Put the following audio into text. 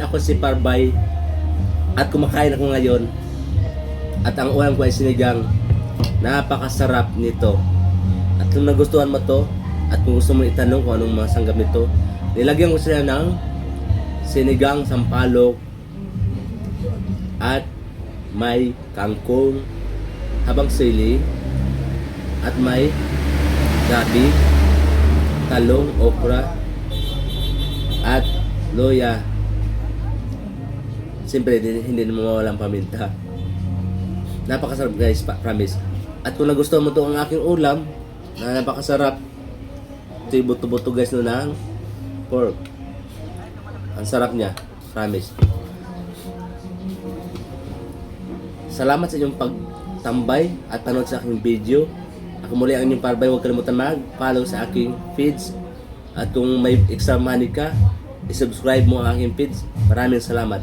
ako si Parbay at kumakain ako ngayon. At ang ulam ko ay sinigang. Napakasarap nito. At kung nagustuhan mo to, at kung gusto mo itanong kung anong mga sanggap nito, nilagyan ko sila ng sinigang sampalok at may kangkong, habang sili, at may gabi, talong, okra, at loya. Siyempre, hindi na mawawalang paminta. Napakasarap guys, promise. At kung nagustuhan mo to ang aking ulam, na napakasarap, ito yung buto-buto guys no ng pork. Ang sarap niya, promise. Salamat sa inyong pagtambay at panood sa aking video. Ako muli ang inyong Parbay. Huwag kalimutan mag-follow sa aking feeds. At kung may extra money ka, isubscribe mo ang aking feeds. Maraming salamat.